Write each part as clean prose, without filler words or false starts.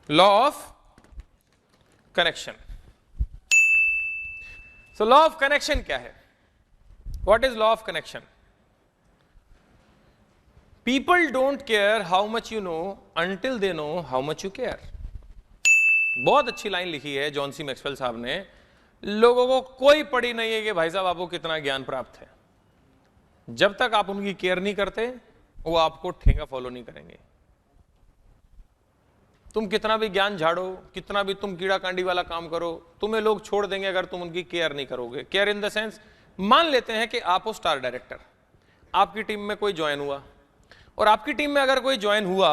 Law of connection. So law of connection क्या है? What is law of connection? People don't care how much you know until they know how much you care. बहुत अच्छी line लिखी है John C Maxwell साहब ने। लोगों को कोई पड़ी नहीं है कि भाई साहब आपको कितना ज्ञान प्राप्त है, जब तक आप उनकी केयर नहीं करते वो आपको ठेंगा फॉलो नहीं करेंगे। तुम कितना भी ज्ञान झाड़ो, कितना भी तुम कीड़ा कांडी वाला काम करो, तुम्हें लोग छोड़ देंगे अगर तुम उनकी केयर नहीं करोगे। केयर इन द सेंस, मान लेते हैं कि आप हो स्टार डायरेक्टर, आपकी टीम में कोई ज्वाइन हुआ, और आपकी टीम में अगर कोई ज्वाइन हुआ,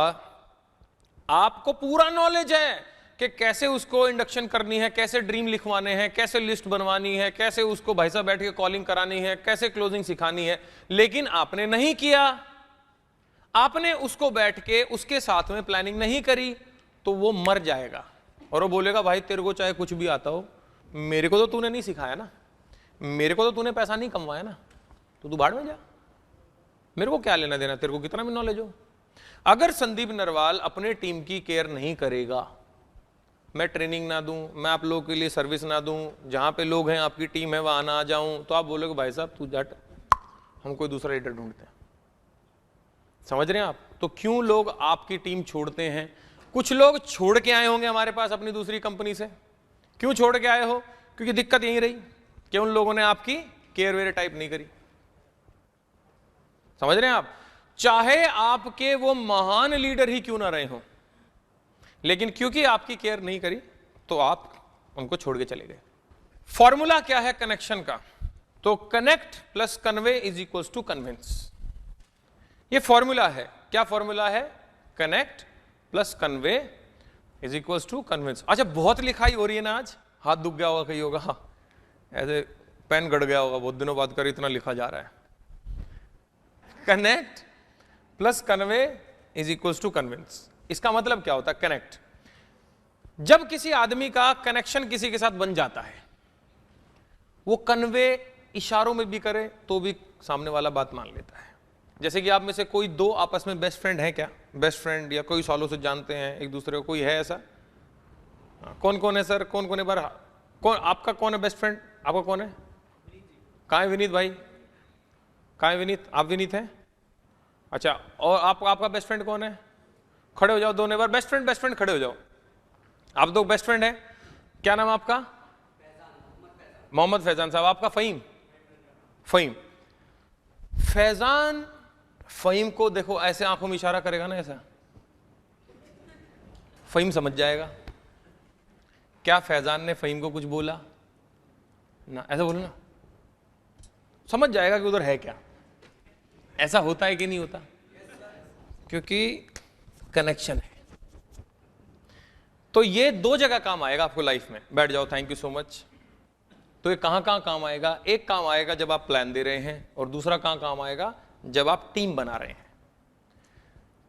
आपको पूरा नॉलेज है कि कैसे उसको इंडक्शन करनी है, कैसे ड्रीम लिखवाने हैं, कैसे लिस्ट बनवानी है, कैसे उसको भाई साहब बैठ के कॉलिंग करानी है, कैसे क्लोजिंग सिखानी है, लेकिन आपने नहीं किया, आपने उसको बैठ के उसके साथ में प्लानिंग नहीं करी, तो वो मर जाएगा और वो बोलेगा भाई तेरे को चाहे कुछ भी आता हो, मेरे को तो तूने नहीं सिखाया ना, मेरे को तो तूने पैसा नहीं कमवाया ना, तो तू बाढ़ में जा, मेरे को क्या लेना देना, तेरे को कितना भी नॉलेज हो। अगर संदीप नरवाल अपने टीम की केयर नहीं करेगा, मैं ट्रेनिंग ना दूं, मैं आप लोगों के लिए सर्विस ना दूं, जहां पे लोग हैं आपकी टीम है वहां ना जाऊं, तो आप बोलोगे भाई साहब तू जट, हम कोई दूसरा लीडर ढूंढते हैं। समझ रहे हैं आप? तो क्यों लोग आपकी टीम छोड़ते हैं? कुछ लोग छोड़ के आए होंगे हमारे पास अपनी दूसरी कंपनी से। क्यों छोड़ के आए हो? क्योंकि दिक्कत यही रही कि उन लोगों ने आपकी केयर वेयर टाइप नहीं करी। समझ रहे हैं आप? चाहे आपके वो महान लीडर ही क्यों ना रहे हो, लेकिन क्योंकि आपकी केयर नहीं करी तो आप उनको छोड़ के चले गए। फॉर्मूला क्या है कनेक्शन का? तो connect plus convey is equals to convince. ये फॉर्मूला है। क्या फॉर्मूला है? Connect plus convey is equals to convince. अच्छा, बहुत लिखाई हो रही है ना आज, हाथ दुख गया होगा कहीं होगा, हाँ ऐसे पेन गड़ गया होगा, बहुत दिनों बाद कर इतना लिखा जा रहा है। Connect plus convey is equals to convince. इसका मतलब क्या होता है? कनेक्ट, जब किसी आदमी का कनेक्शन किसी के साथ बन जाता है, वो कन्वे इशारों में भी करे तो भी सामने वाला बात मान लेता है। जैसे कि आप में से कोई दो आपस में बेस्ट फ्रेंड है क्या? बेस्ट फ्रेंड या कोई सालों से जानते हैं एक दूसरे को, कोई है ऐसा? कौन कौन है सर? कौन कौन है? बार कौन आपका कौन है बेस्ट फ्रेंड? आपका कौन है? कहाँ है विनीत भाई? कहाँ है विनीत? आप विनीत हैं? अच्छा, और आपका बेस्ट फ्रेंड कौन है? खड़े हो जाओ दोनों बार। बेस्ट फ्रेंड खड़े हो जाओ। आप दो बेस्ट फ्रेंड हैं, क्या नाम आपका? मोहम्मद फैजान साहब। आपका फहीम? फहीम। फैजान फहीम को देखो, ऐसे आंखों में इशारा करेगा ना, ऐसा फहीम समझ जाएगा। क्या फैजान ने फहीम को कुछ बोला ना? ऐसा बोलो ना, समझ जाएगा कि उधर है क्या। ऐसा होता है कि नहीं होता? क्योंकि कनेक्शन है। तो ये दो जगह काम आएगा आपको लाइफ में। बैठ जाओ, थैंक यू सो मच। तो ये कहां कहां काम आएगा? एक काम आएगा जब आप प्लान दे रहे हैं, और दूसरा कहां काम आएगा? जब आप टीम बना रहे हैं।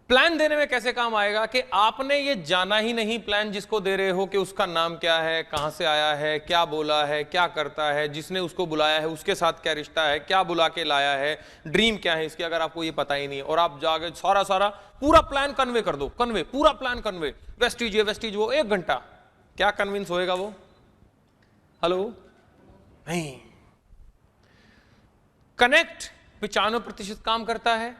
प्लान देने में कैसे काम आएगा कि आपने ये जाना ही नहीं प्लान जिसको दे रहे हो कि उसका नाम क्या है, कहां से आया है, क्या बोला है, क्या करता है, जिसने उसको बुलाया है उसके साथ क्या रिश्ता है, क्या बुला के लाया है, ड्रीम क्या है इसकी, अगर आपको ये पता ही नहीं है और आप जाके सारा पूरा प्लान कन्वे कर दो। कन्वे, पूरा प्लान कन्वे, वेस्टीज वो 1 घंटा, क्या कन्विंस होएगा वो? हेलो, नहीं। कनेक्ट 95% काम करता है,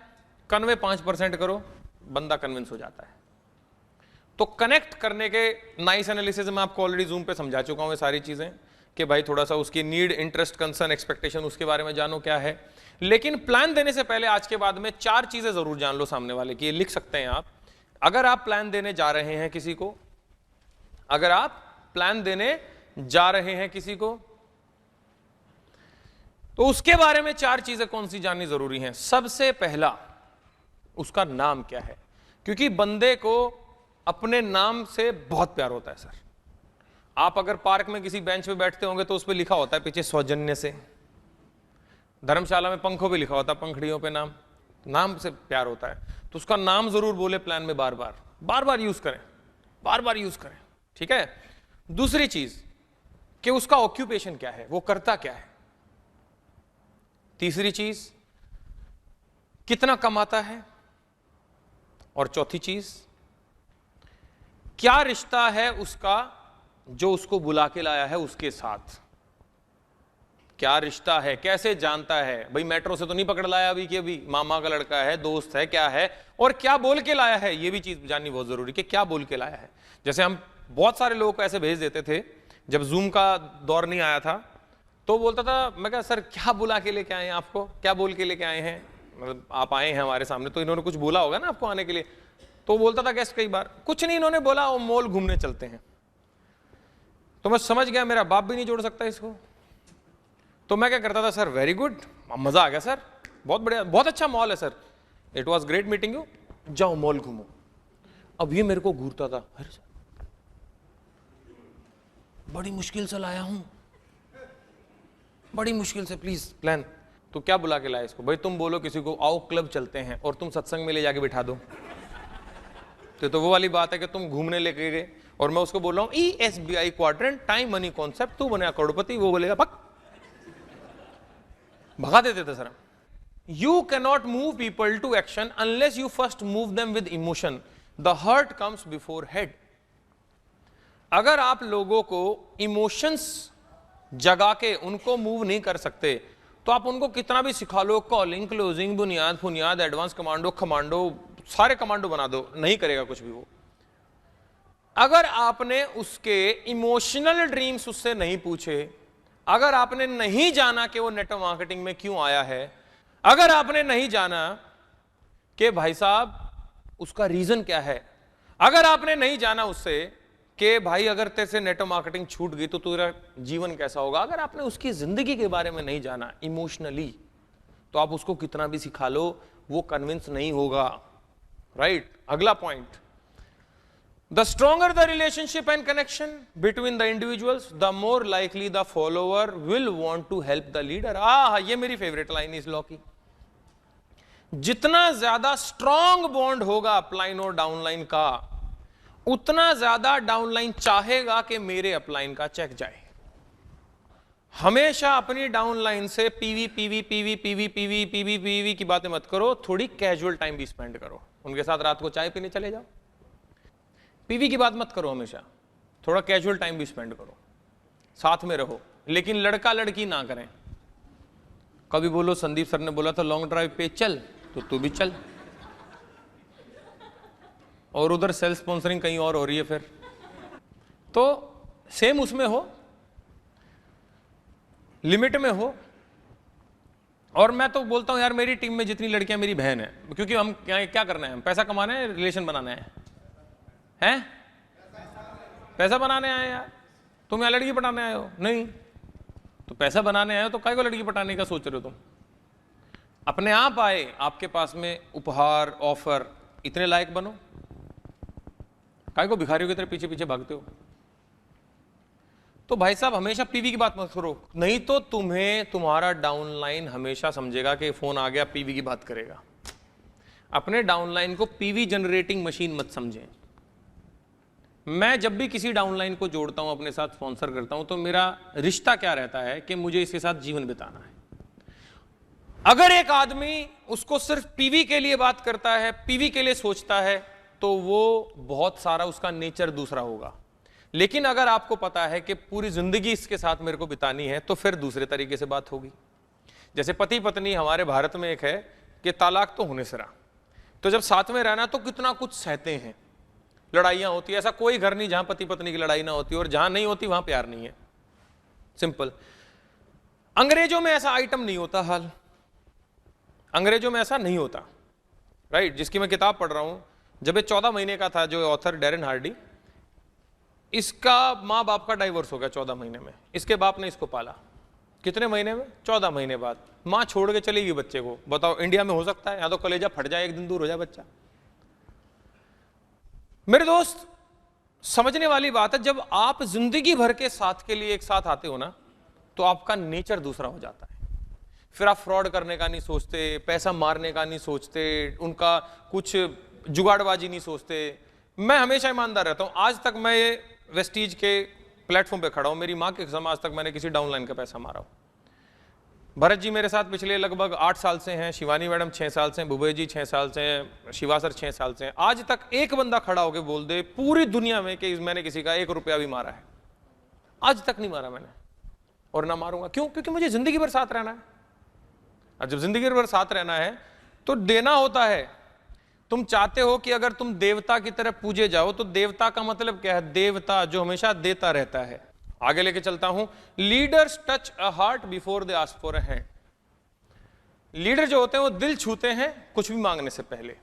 कन्वे 5% करो, बंदा कन्विंस हो जाता है। तो कनेक्ट करने के नाइस एनालिसिस में आपको ऑलरेडी जूम पे समझा चुका हूं ये सारी चीजें कि भाई थोड़ा सा उसकी नीड, इंटरेस्ट, कंसर्न, एक्सपेक्टेशन उसके बारे में जानो क्या है। लेकिन प्लान देने से पहले आज के बाद में 4 चीजें जरूर जान लो सामने वाले की। ये लिख सकते हैं आप। अगर आप प्लान देने जा रहे हैं किसी को, अगर आप प्लान देने जा रहे हैं किसी को, तो उसके बारे में 4 चीजें कौन सी जाननी जरूरी हैं? सबसे पहला, उसका नाम क्या है? क्योंकि बंदे को अपने नाम से बहुत प्यार होता है सर। आप अगर पार्क में किसी बेंच पे बैठते होंगे तो उस पे लिखा होता है पीछे सौजन्य से। धर्मशाला में पंखों पे लिखा होता है, पंखड़ियों पे नाम। नाम से प्यार होता है, तो उसका नाम जरूर बोले प्लान में, बार बार यूज करें, बार बार यूज करें। ठीक है। दूसरी चीज कि उसका ऑक्यूपेशन क्या है, वो करता क्या है। तीसरी चीज, कितना कमाता है। और चौथी चीज, क्या रिश्ता है उसका जो उसको बुला के लाया है उसके साथ? क्या रिश्ता है, कैसे जानता है? भाई मेट्रो से तो नहीं पकड़ लाया अभी कि अभी मामा का लड़का है, दोस्त है, क्या है, और क्या बोल के लाया है, ये भी चीज जाननी बहुत जरूरी कि क्या बोल के लाया है। जैसे हम बहुत सारे लोगों को ऐसे भेज देते थे, जब जूम का दौर नहीं आया था तो बोलता था, मैं कहा सर क्या बुला के लेके आए हैं आपको, क्या बोल के लेके आए हैं, मतलब आप आए हैं हमारे सामने तो इन्होंने कुछ बोला होगा ना आपको आने के लिए। तो बोलता था गेस्ट कई बार, कुछ नहीं इन्होंने बोला, वो मॉल घूमने चलते हैं। तो मैं समझ गया मेरा बाप भी नहीं जोड़ सकता इसको। तो मैं क्या करता था, सर वेरी गुड, मजा आ गया सर, बहुत बढ़िया, बहुत अच्छा मॉल है sir, it was great meeting you, जाओ मॉल घूमो। अब ये मेरे को घूरता था, अरे सर बड़ी मुश्किल से लाया हूं, बड़ी मुश्किल से, प्लीज प्लान। तो क्या बुला के लाया इसको? भाई तुम बोलो किसी को आओ क्लब चलते हैं और तुम सत्संग में ले जाके बिठा दो, तो वो वाली बात है कि तुम घूमने लेके गए और मैं उसको बोल रहा हूं ESBI quadrant time money concept, तू बनेगा करोड़पति, वो बोलेगा पक, भगा देते थे sir. You cannot move people to action unless you first move them with emotion, the heart comes before head. अगर आप लोगों को इमोशंस जगा के उनको मूव नहीं कर सकते तो आप उनको कितना भी सिखा लो, कॉलिंग, क्लोजिंग, बुनियाद, फुनियाद, एडवांस कमांडो, कमांडो, सारे कमांडो बना दो, नहीं करेगा कुछ भी वो। अगर आपने उसके इमोशनल ड्रीम्स उससे नहीं पूछे, अगर आपने नहीं जाना कि वो नेटवर्क मार्केटिंग में क्यों आया है, अगर आपने नहीं जाना कि भाई साहब उसका रीजन क्या है, अगर आपने नहीं जाना उससे कि भाई अगर तेरे से नेटवर्क मार्केटिंग छूट गई तो तेरा जीवन कैसा होगा, अगर आपने उसकी जिंदगी के बारे में नहीं जाना इमोशनली, तो आप उसको कितना भी सिखा लो वो कन्विंस नहीं होगा। राइट? अगला point, the stronger the relationship and connection between the individuals the more likely the follower will want to help the leader. ये मेरी फेवरेट लाइन इस लॉ की। जितना ज्यादा स्ट्रॉन्ग बॉन्ड होगा अपलाइन और डाउनलाइन का, उतना ज्यादा डाउनलाइन चाहेगा कि मेरे अपलाइन का चेक जाए। हमेशा अपनी डाउनलाइन से PV PV PV PV PV PV PV की बातें मत करो, थोड़ी कैजुअल टाइम भी स्पेंड करो, उनके साथ रात को चाय पीने चले जाओ। पीवी की बात मत करो, हमेशा थोड़ा कैजुअल टाइम भी स्पेंड करो, साथ में रहो, लेकिन लड़का लड़की ना करें। कभी बोलो संदीप सर ने बोला था लॉन्ग ड्राइव पे चल, तो तू भी चल, और उधर सेल्फ स्पॉन्सरिंग कहीं और हो रही है, फिर तो सेम उसमें हो, लिमिट में हो। और मैं तो बोलता हूं यार मेरी टीम में जितनी लड़कियां मेरी बहन है, क्योंकि हम क्या करना है, हम पैसा कमाना है, रिलेशन बनाना है, हैं? पैसा बनाने आए यार, तुम यहाँ लड़की पटाने आए हो? नहीं, तो पैसा बनाने आए हो तो काय को लड़की पटाने का सोच रहे हो तुम? अपने आप आए, आपके पास में उपहार, ऑफर, इतने लायक बनो, काय को भिखारियों की तरह पीछे पीछे भागते हो? तो भाई साहब हमेशा पीवी की बात मत करो, नहीं तो तुम्हें तुम्हारा डाउनलाइन हमेशा समझेगा कि फोन आ गया पीवी की बात करेगा। अपने डाउनलाइन को पीवी जनरेटिंग मशीन मत समझें। मैं जब भी किसी डाउनलाइन को जोड़ता हूं, अपने साथ स्पॉन्सर करता हूं, तो मेरा रिश्ता क्या रहता है कि मुझे इसके साथ जीवन बिताना है। अगर एक आदमी उसको सिर्फ पीवी के लिए बात करता है, पीवी के लिए सोचता है, तो वो बहुत सारा उसका नेचर दूसरा होगा। लेकिन अगर आपको पता है कि पूरी जिंदगी इसके साथ मेरे को बितानी है, तो फिर दूसरे तरीके से बात होगी। जैसे पति पत्नी हमारे भारत में एक है कि तालाक तो होने से रहा, तो जब साथ में रहना तो कितना कुछ सहते हैं, लड़ाइयां होती है, ऐसा कोई घर नहीं जहां पति पत्नी की लड़ाई ना होती, और जहां नहीं होती वहां प्यार नहीं है, सिंपल। अंग्रेजों में ऐसा आइटम नहीं होता, हाल अंग्रेजों में ऐसा नहीं होता। राइट? जिसकी मैं किताब पढ़ रहा हूं, जब ये 14 महीने का था, जो ऑथर डैरेन हार्डी, इसका माँ बाप का डाइवोर्स हो गया 14 महीने में। इसके बाप ने इसको पाला कितने महीने में? 14 महीने बाद माँ छोड़ के चली गई बच्चे को। बताओ इंडिया में हो सकता है? या तो कलेजा फट जाए, एक दिन दूर हो जाए बच्चा। मेरे दोस्त समझने वाली बात है, जब आप जिंदगी भर के साथ के लिए एक साथ आते हो ना, तो आपका नेचर दूसरा हो जाता है। फिर आप फ्रॉड करने का नहीं सोचते, पैसा मारने का नहीं सोचते, उनका कुछ जुगाड़बाजी नहीं सोचते। मैं हमेशा ईमानदार रहता हूं। आज तक मैं ये वेस्टीज के प्लेटफॉर्म पे खड़ा हूं, मेरी मां की कसम आज तक मैंने किसी डाउनलाइन का पैसा मारा हो। भरत जी मेरे साथ पिछले लगभग 8 साल से हैं, शिवानी मैडम 6 साल से हैं, भूपेश जी 6 साल से हैं, शिवा सर 6 साल से हैं। आज तक एक बंदा खड़ा होकर बोल दे पूरी दुनिया में कि मैंने किसी का 1 रुपया भी मारा है, आज तक नहीं मारा मैंने और ना मारूंगा। क्यों? क्योंकि मुझे जिंदगी भर साथ रहना है। और जब जिंदगी भर साथ रहना है तो देना होता है। तुम चाहते हो कि अगर तुम देवता की तरह पूजे जाओ, तो देवता का मतलब क्या है? देवता जो हमेशा देता रहता है। आगे लेके चलता हूं, leaders touch a heart before they ask for a hand. Leader जो होते हैं वो दिल छूते हैं कुछ भी मांगने से पहले।